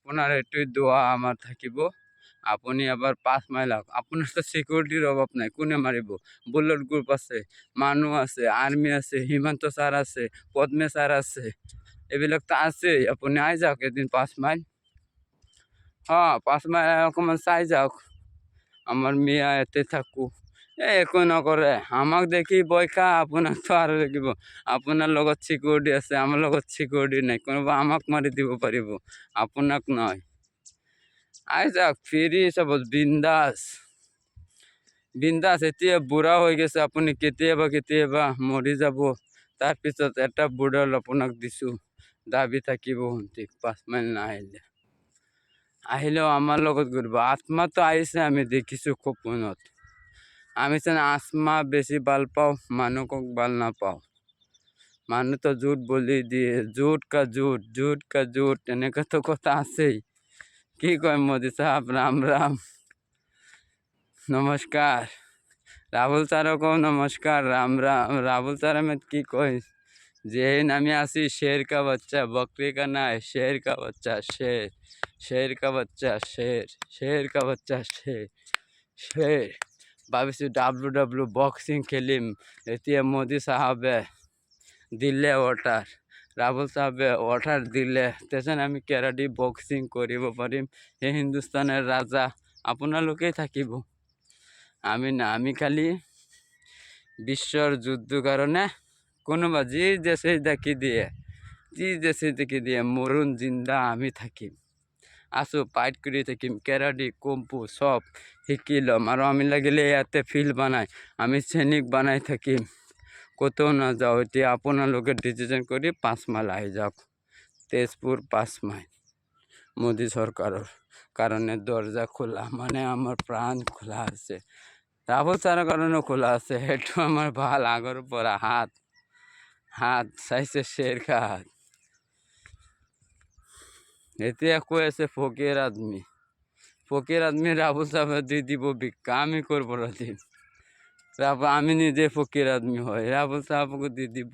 আপোনাৰ এইটোৱে দোৱা আমাৰ থাকিব। আপুনি এবাৰ 5 মাইল আহক, আপোনাৰ তো সিকিউৰিটিৰ অভাৱ নাই, কোনে মাৰিব? বুলেট গ্ৰুপ আছে, মানুহ আছে, আৰ্মি আছে, হিমন্ত ছাৰ আছে, পদ্মে ছাৰ আছে, এইবিলাক তো আছেই। আপুনি আহি যাওক এদিন 5 মাইল। 5 মাইল অকণমান চাই যাওক। আমার মিয়া এতে থাকো একো নকৰে, আমাক দেখি ভয় খা, আপোনাক তো আৰু দেখিব। আপোনাৰ লগত সিকিউৰিটি আছে, আমাৰ লগত সিকিউৰিটি নাই, কোনোবা আমাক মাৰি দিব পাৰিব, আপোনাক নহয়। আহি যাওক, ফ্ৰী সবজ, বিন্দাস বিন্দাস। এতিয়া বুঢ়া হৈ গৈছে, আপুনি কেতিয়াবা মৰি যাব। তাৰপিছত এটা বুঢ়াল আপোনাক দিছোঁ, দাবী থাকিব শুনতি 5 মাইল নাহিলে। আহিলেও আমাৰ লগত ঘূৰিব। আত্মাটো আহিছে, আমি দেখিছোঁ সপোনত। আমি যেন আত্মা বেছি ভাল পাওঁ, মানুহক ভাল নাপাওঁ। মানুহ তো ঝুট বলি দিয়ে, ঝুট কা ঝুট এনেকুৱা তো কথা আছেই। কি কয় মোদী সাহেব? রাম রাম, নমস্কার। রাহুল স্যারকও নমস্কার, রাম রাম। রাহুল স্যার আমি কি কই, যেদিন আমি আসি शेर का बच्चा, बकरी का ना है, शेर का बच्चा शेर, शेर का बच्चा शेर, शेर का बच्चा शेर, शेर। ভাবিছোঁ WW বক্সিং খেলিম। এতিয়া মোদী সাহাবে দিলে অৰ্ডাৰ, ৰাহুল সাহেবে অৰ্ডাৰ দিলে, তেতিয়ান আমি কেৰাটে বক্সিং কৰিব পাৰিম। এই হিন্দুস্তানৰ ৰাজা আপোনালোকেই থাকিব, আমি না। আমি খালি বিশ্বৰ যুদ্ধৰ কাৰণে কোনোবা যি দেশে দেখি দিয়ে, মৰুণ জিন্দা আমি থাকিম। আছোঁ ফাইট কৰি থাকিম, কেৰাটে কুম্ফু সব শিকি ল'ম। আৰু আমি লাগিলে ইয়াতে ফিল্ড বনাই আমি সৈনিক বনাই থাকিম, ক'তও নাযাওঁ। এতিয়া আপোনালোকে ডিচিশ্যন কৰি 5 মাইল আহি যাওক। তেজপুৰ 5 মাইল। মোদী চৰকাৰৰ কাৰণে দৰ্জা খোলা, মানে আমাৰ প্ৰাণ খোলা আছে। ৰাহুল ছাৰৰ কাৰণেও খোলা আছে, সেইটো আমাৰ ভাল আগৰ পৰা। হাত চাইছে, শ্বেৰ কা হাত। এতিয়া কৈ আছে ফকিৰ আদমি রাহুল সাহেব দি দিব ভিক্ষা, আমি করবো দিন। আমি নিজে ফকির আদমি হয়, রাহুল সাহেবকে দিয়ে দিব।